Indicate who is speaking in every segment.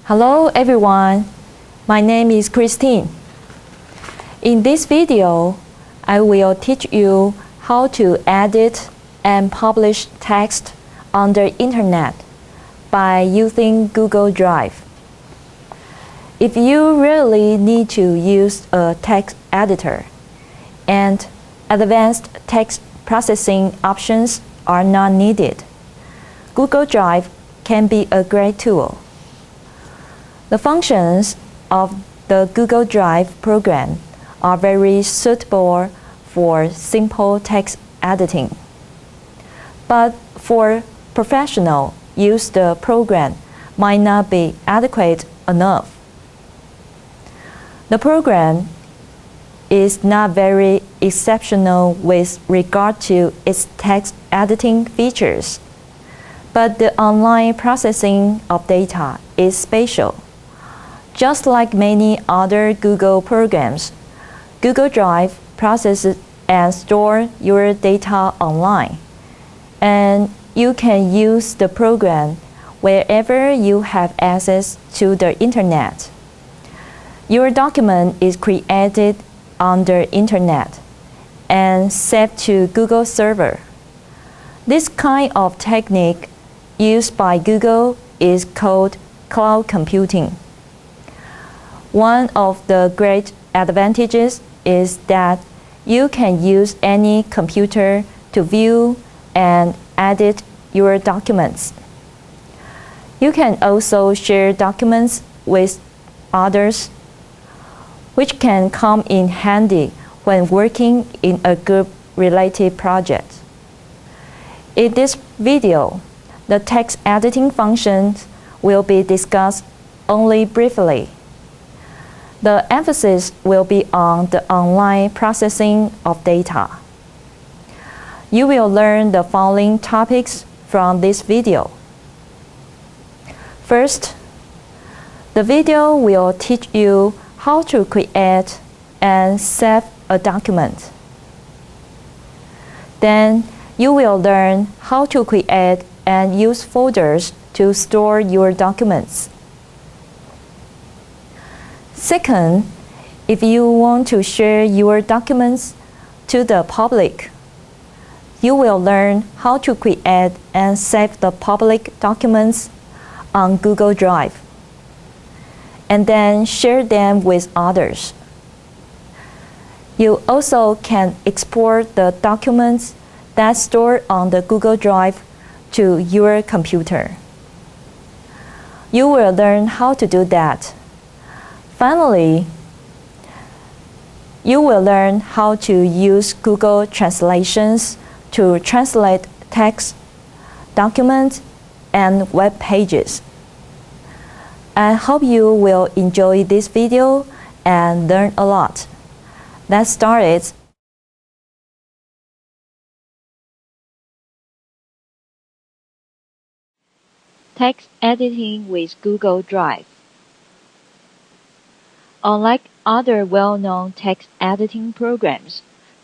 Speaker 1: Hello everyone, my name is Christine. In this video, I will teach you how to edit and publish text on the internet by using Google Drive. If you really need to use a text editor and advanced text processing options are not needed, Google Drive can be a great tool. The functions of the Google Drive program are very suitable for simple text editing. But for professional use, the program might not be adequate enough. The program is not very exceptional with regard to its text editing features, but the online processing of data is special. Just like many other Google programs, Google Drive processes and stores your data online, and you can use the program wherever you have access to the internet. Your document is created on the internet and saved to Google server. This kind of technique used by Google is called cloud computing. One of the great advantages is that you can use any computer to view and edit your documents. You can also share documents with others, which can come in handy when working in a group-related project. In this video, the text editing functions will be discussed only briefly. The emphasis will be on the online processing of data. You will learn the following topics from this video. First, the video will teach you how to create and save a document. Then, you will learn how to create and use folders to store your documents. Second, if you want to share your documents to the public, you will learn how to create and save the public documents on Google Drive, and then share them with others. You also can export the documents that store on the Google Drive to your computer. You will learn how to do that. Finally, you will learn how to use Google Translations to translate text, documents, and web pages. I hope you will enjoy this video and learn a lot. Let's start it. Text editing with Google Drive. Unlike other well-known text editing programs,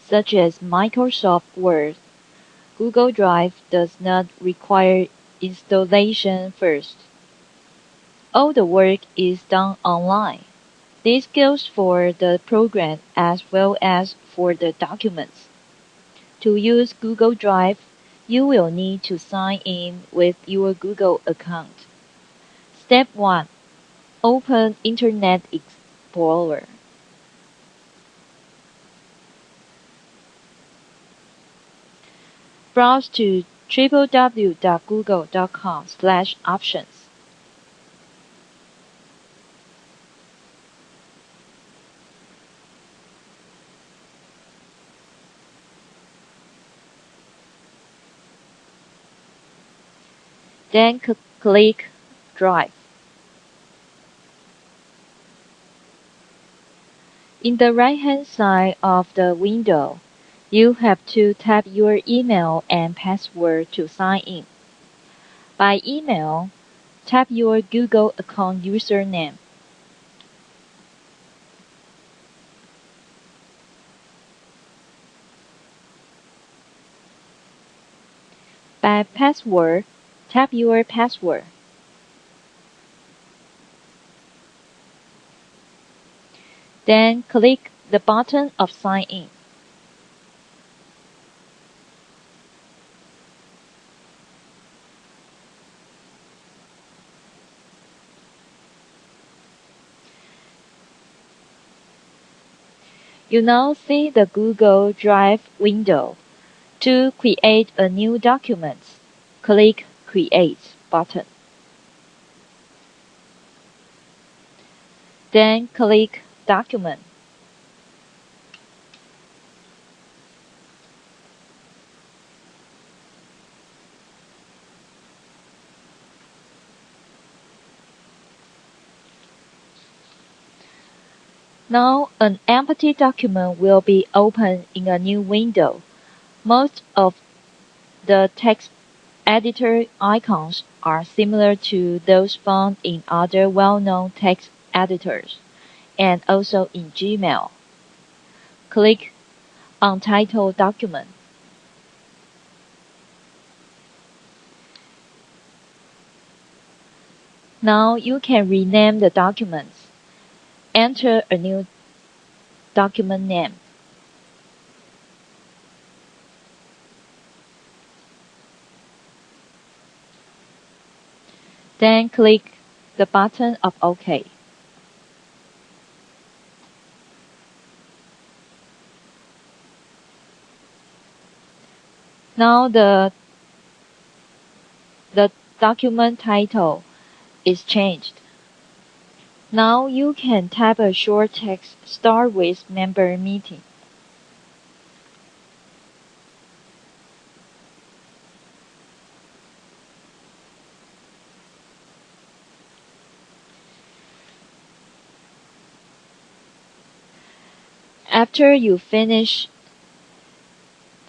Speaker 1: such as Microsoft Word, Google Drive does not require installation first. All the work is done online. This goes for the program as well as for the documents. To use Google Drive, you will need to sign in with your Google account. Step 1. Open Internet Explorer. Browse to www.google.com/options. Then click Drive. In the right-hand side of the window, you have to type your email and password to sign in. By email, type your Google account username. By password, type your password. Then click the button of Sign In. You now see the Google Drive window. To create a new document, click Create button. Then click Document. Now an empty document will be opened in a new window. Most of the text editor icons are similar to those found in other well-known text editors, and also in Gmail. Click Untitled Document. Now you can rename the documents. Enter a new document name. Then click the button of OK. Now the document title is changed. Now you can type a short text start with member meeting. After you finish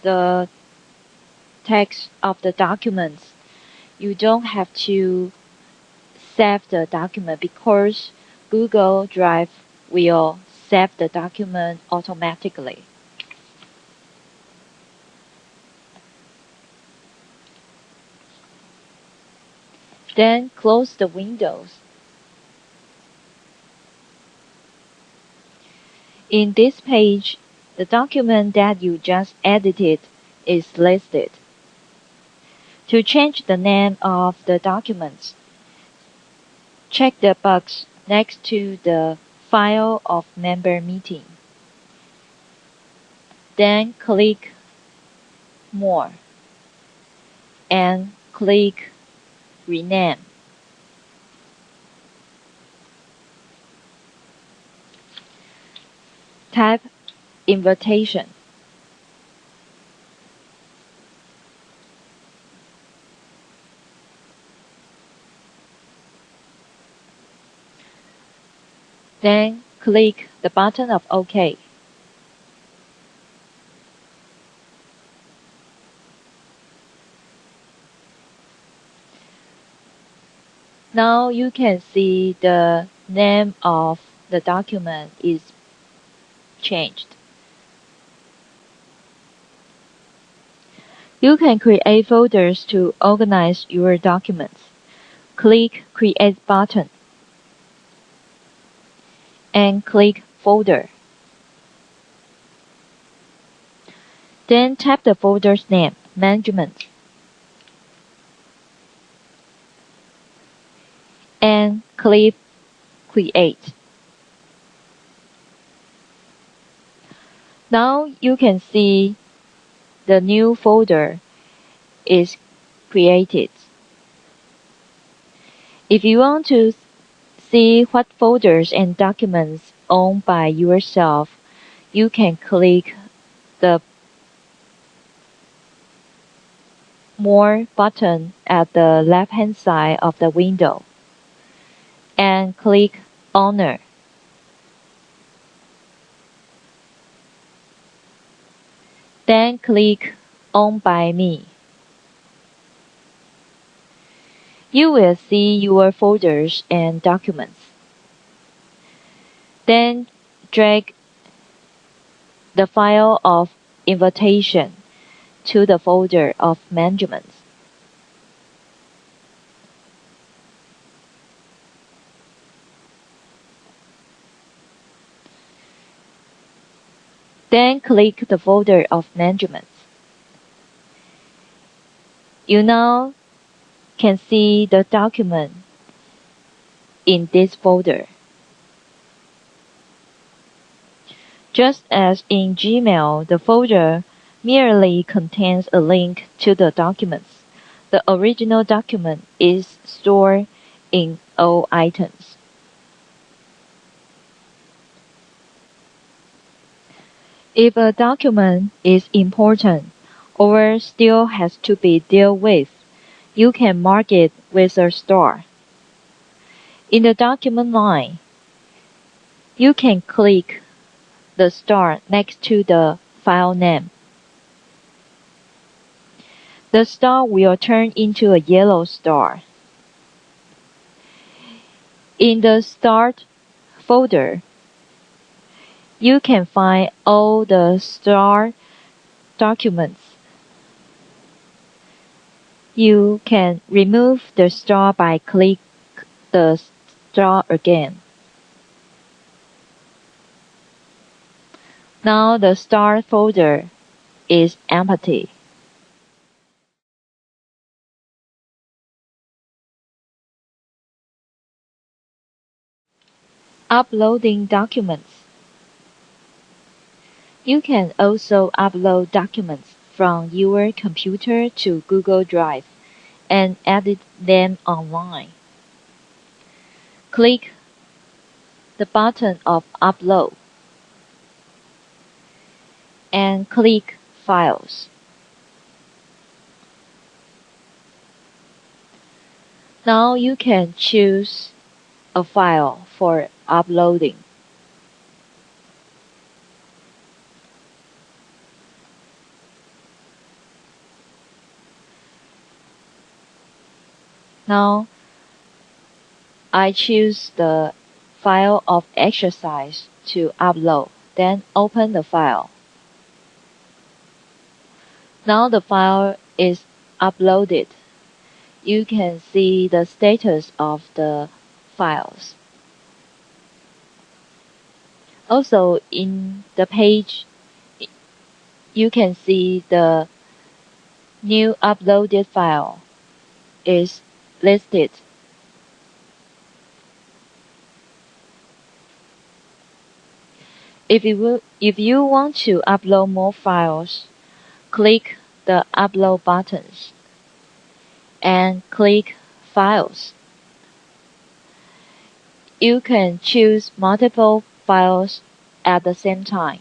Speaker 1: the text of the documents, you don't have to save the document because Google Drive will save the document automatically. Then close the windows. In this page, the document that you just edited is listed. To change the name of the documents, check the box next to the File of Member Meeting. Then click More and click Rename. Type Invitation. Then click the button of OK. Now you can see the name of the document is changed. You can create folders to organize your documents. Click Create button and click Folder. Then tap the folder's name, Management, and click Create. Now you can see the new folder is created. If you want to see what folders and documents owned by yourself, you can click the More button at the left-hand side of the window and click Owner. Then click Owned by Me. You will see your folders and documents. Then drag the file of invitation to the folder of Management. Then click the folder of management. You now can see the document in this folder. Just as in Gmail, the folder merely contains a link to the documents. The original document is stored in all items. If a document is important or still has to be dealt with, you can mark it with a star. In the document line, you can click the star next to the file name. The star will turn into a yellow star. In the Start folder, you can find all the star documents. You can remove the star by clicking the star again. Now the star folder is empty. Uploading documents. You can also upload documents from your computer to Google Drive and edit them online. Click the button of Upload and click Files. Now you can choose a file for uploading. Now I choose the file of exercise to upload, then open the file. Now the file is uploaded. You can see the status of the files. Also, in the page, you can see the new uploaded file is listed. If you want to upload more files, click the Upload buttons and click Files. You can choose multiple files at the same time.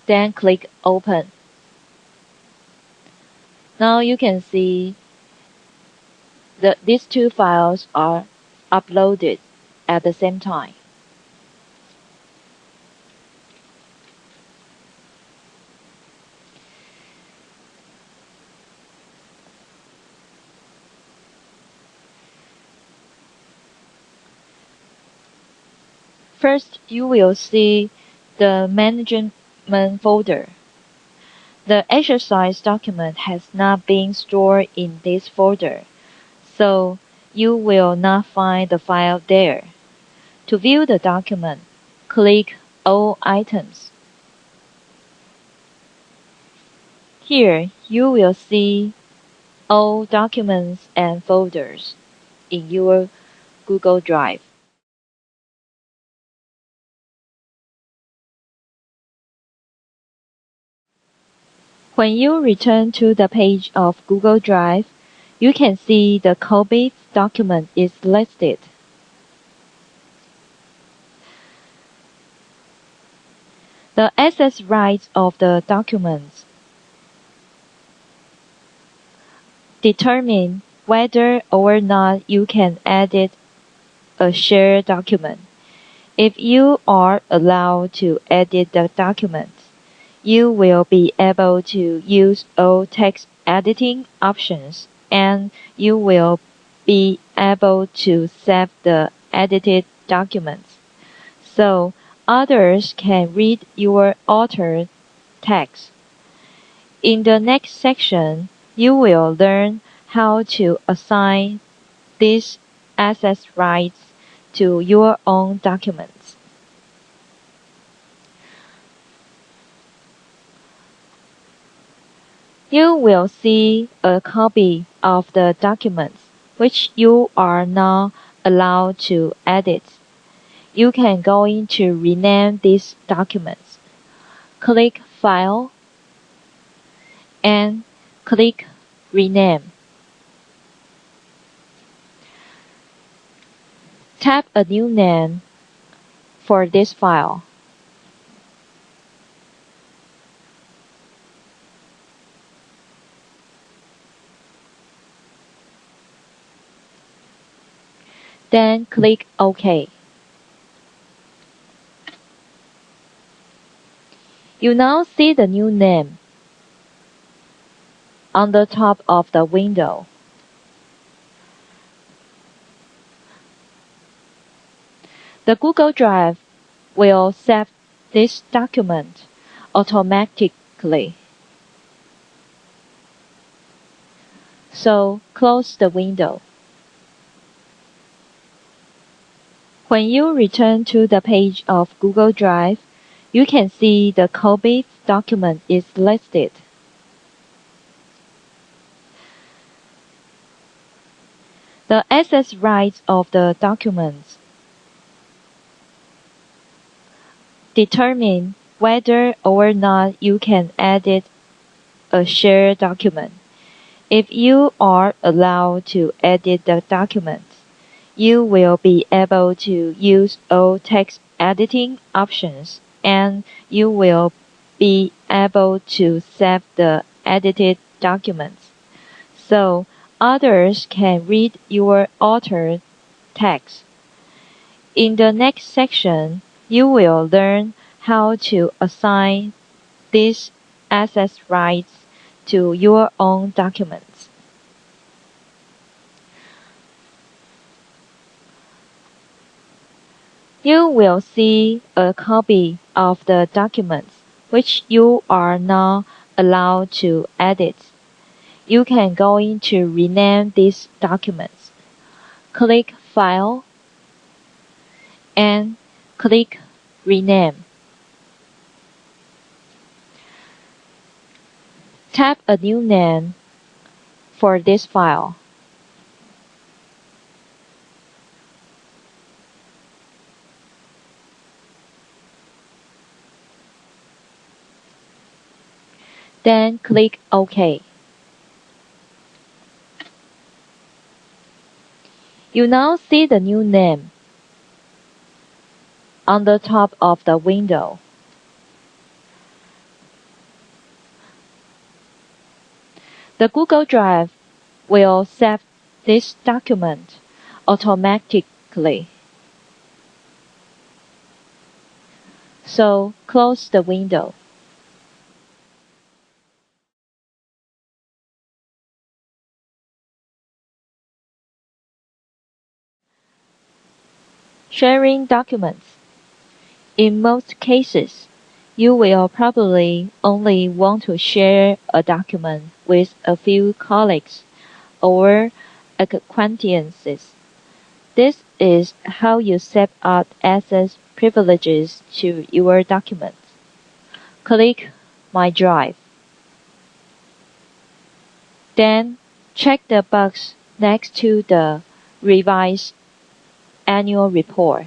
Speaker 1: Then click Open. Now you can see that these two files are uploaded at the same time. First, you will see the management folder. The exercise document has not been stored in this folder, so you will not find the file there. To view the document, click All Items. Here, you will see all documents and folders in your Google Drive. When you return to the page of Google Drive, you can see the COVID document is listed. The access rights of the documents determine whether or not you can edit a shared document. If you are allowed to edit the document, you will be able to use all text editing options, and you will be able to save the edited documents so others can read your altered text. In the next section, you will learn how to assign these access rights to your own documents. You will see a copy of the documents which you are not allowed to edit. You can go in to rename these documents. Click File and click Rename. Tap a new name for this file. Then click OK. You now see the new name on the top of the window. The Google Drive will save this document automatically. So close the window. When you return to the page of Google Drive, you can see the COVID document is listed. The access rights of the documents determine whether or not you can edit a shared document. If you are allowed to edit the document, you will be able to use all text editing options and you will be able to save the edited documents so others can read your altered text. In the next section, you will learn how to assign these access rights to your own documents. You will see a copy of the documents which you are not allowed to edit. You can go in to rename these documents. Click File and click Rename. Tap a new name for this file. Then click OK. You now see the new name on the top of the window. The Google Drive will save this document automatically. So close the window. Sharing documents. In most cases, you will probably only want to share a document with a few colleagues or acquaintances. This is how you set up access privileges to your documents. Click My Drive. Then check the box next to the Revised Annual Report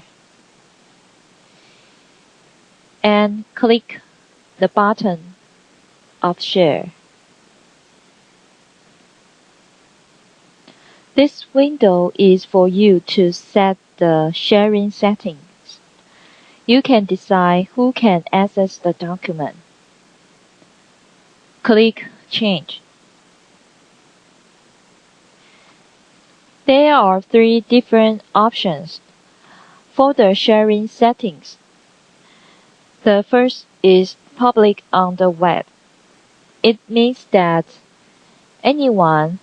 Speaker 1: and click the button of Share. This window is for you to set the sharing settings. You can decide who can access the document. Click Change. There are three different options for the sharing settings. The first is public on the web. It means that anyone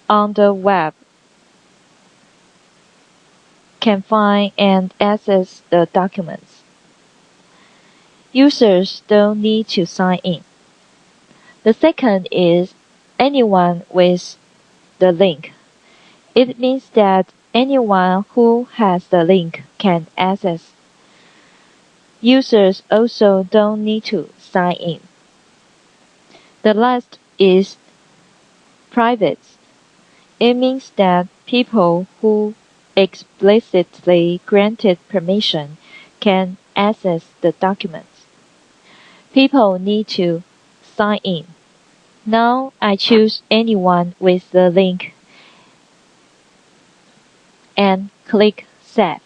Speaker 1: on the web can find and access the documents. Users don't need to sign in. The second is anyone with the link. It means that anyone who has the link can access. Users also don't need to sign in.
Speaker 2: The last is private. It means that people who explicitly granted permission can access the documents. People need to sign in. Now I choose anyone with the link and click Save.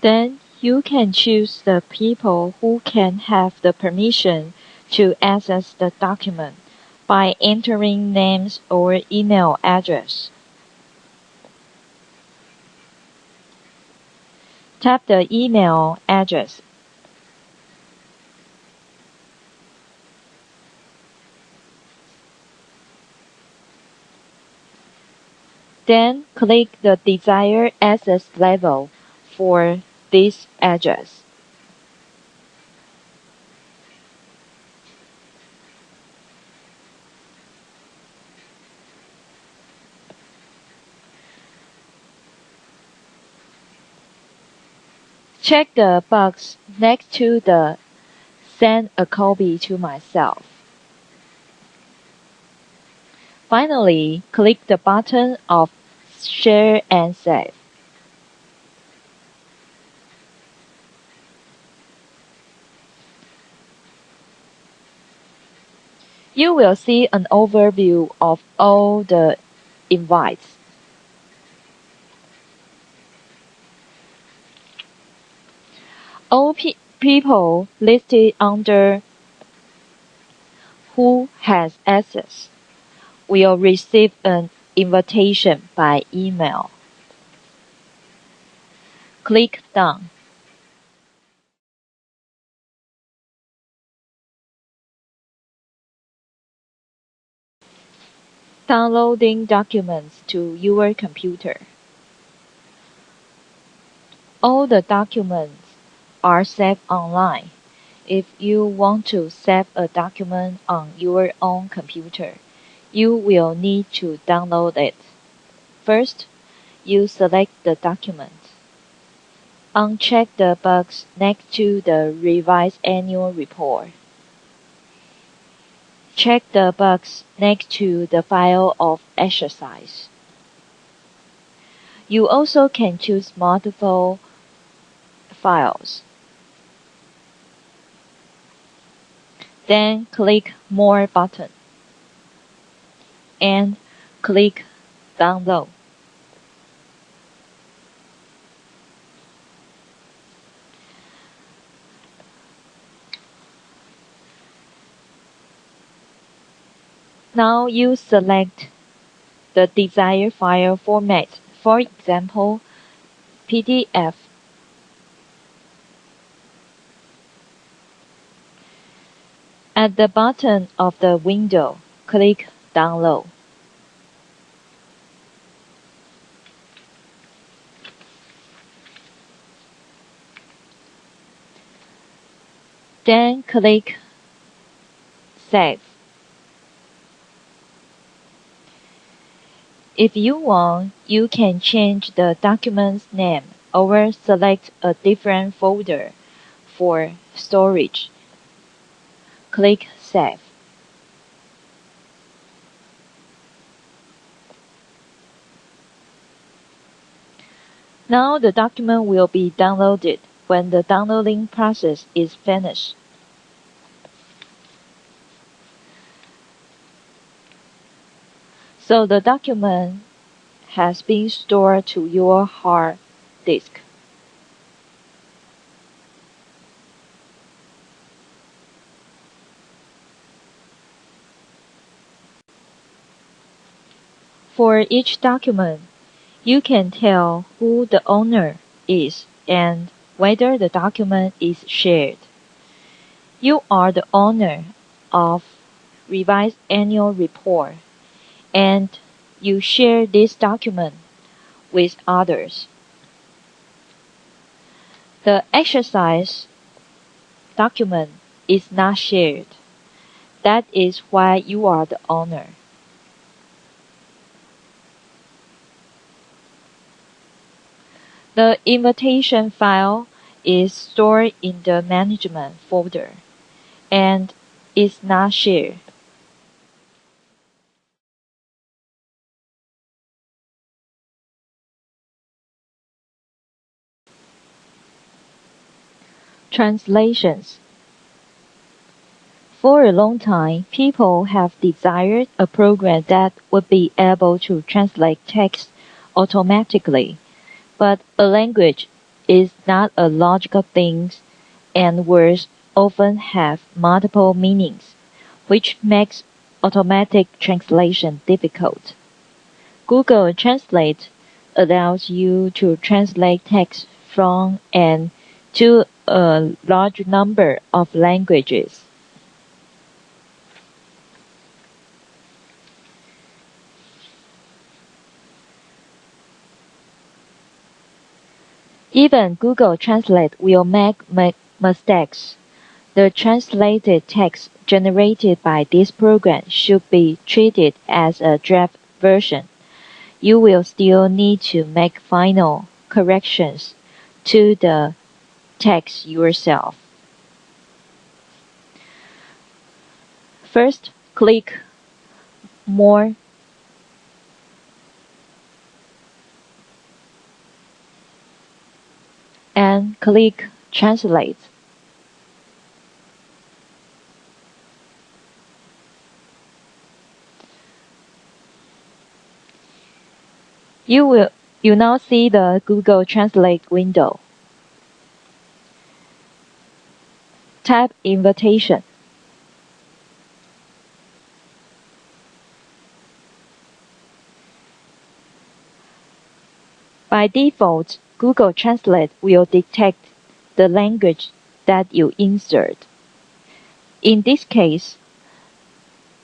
Speaker 2: Then you can choose the people who can have the permission to access the document by entering names or email address. Tap the email address. Then click the desired access level for this address. Check the box next to the Send a copy to myself. Finally, click the button of Share and Save. You will see an overview of all the invites. All people listed under Who has access will receive an invitation by email. Click Done. Downloading documents to your computer. All the documents are saved online. If you want to save a document on your own computer, you will need to download it. First, you select the document. Uncheck the box next to the Revised Annual Report. Check the box next to the File of Exercise. You also can choose multiple files. Then click More button and click Download. Now you select the desired file format, for example, PDF. At the bottom of the window, click Download. Then click Save. If you want, you can change the document's name or select a different folder for storage. Click Save. Now the document will be downloaded when the downloading process is finished. So the document has been stored to your hard disk. For each document, you can tell who the owner is and whether the document is shared. You are the owner of Revised Annual Report, and you share this document with others. The exercise document is not shared. That is why you are the owner. The invitation file is stored in the management folder and is not shared. Translations. For a long time, people have desired a program that would be able to translate text automatically. But a language is not a logical thing, and words often have multiple meanings, which makes automatic translation difficult. Google Translate allows you to translate text from and to a large number of languages. Even Google Translate will make mistakes. The translated text generated by this program should be treated as a draft version. You will still need to make final corrections to the text yourself. First, click More and click Translate. You now see the Google Translate window. Tap Invitation. By default, Google Translate will detect the language that you insert. In this case,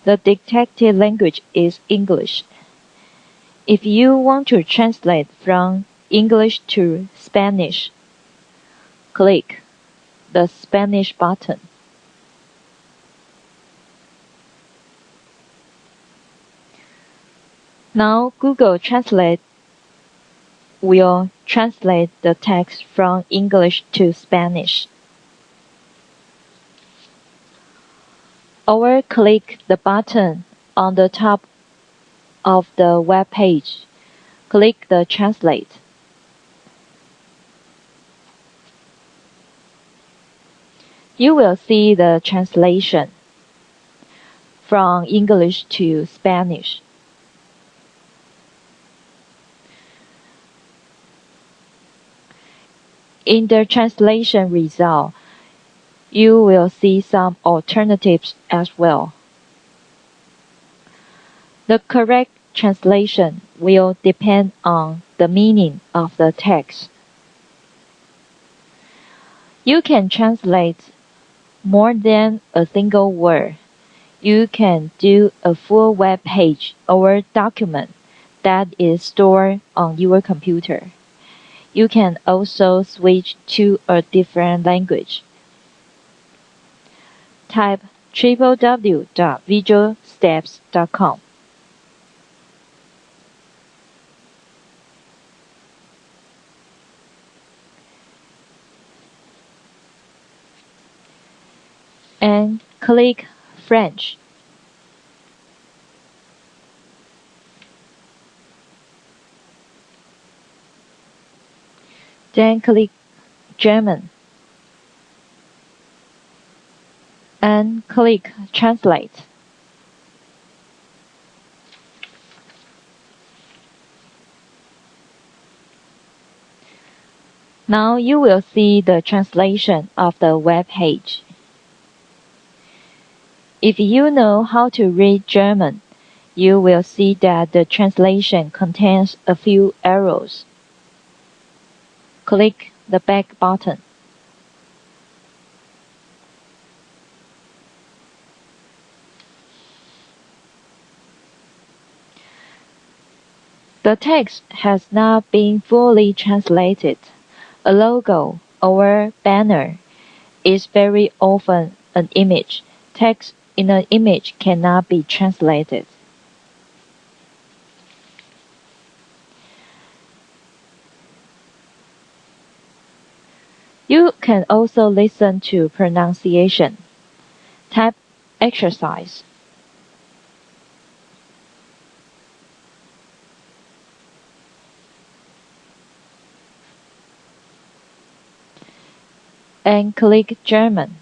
Speaker 2: the detected language is English. If you want to translate from English to Spanish, click the Spanish button. Now Google Translate will translate the text from English to Spanish. Or click the button on the top of the web page. Click the Translate. You will see the translation from English to Spanish. In the translation result, you will see some alternatives as well. The correct translation will depend on the meaning of the text. You can translate more than a single word. You can do a full web page or document that is stored on your computer. You can also switch to a different language. Type www.visualsteps.com. And click French. Then click German and click Translate. Now you will see the translation of the web page. If you know how to read German, you will see that the translation contains a few errors. Click the back button. The text has not been fully translated. A logo or banner is very often an image. Text in an image cannot be translated. You can also listen to pronunciation. Type exercise. And click German.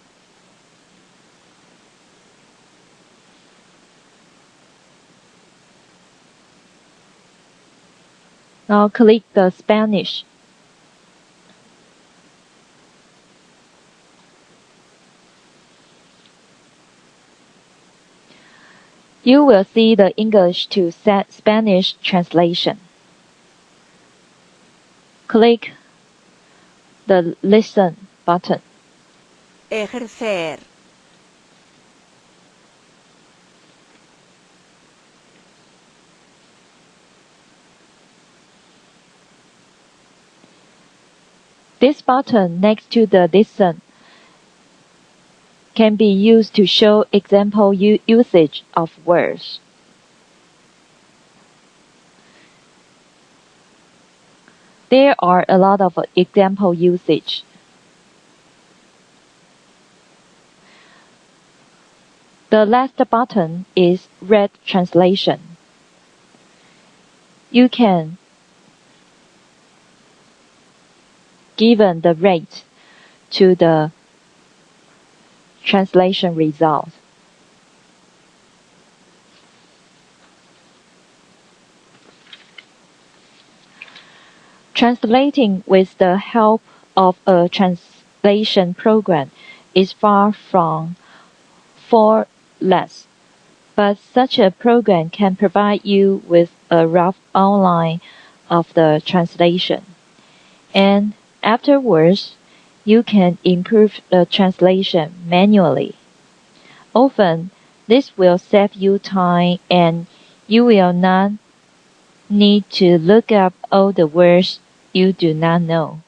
Speaker 2: Now click the Spanish. You will see the English to Spanish translation. Click the Listen button.
Speaker 3: Ejercer.
Speaker 2: This button next to the Listen can be used to show example usage of words. There are a lot of example usage. The last button is Read Translation. You can given the rate to the translation result. Translating with the help of a translation program is far from flawless, but such a program can provide you with a rough outline of the translation, and afterwards you can improve the translation manually. Often, this will save you time and you will not need to look up all the words you do not know.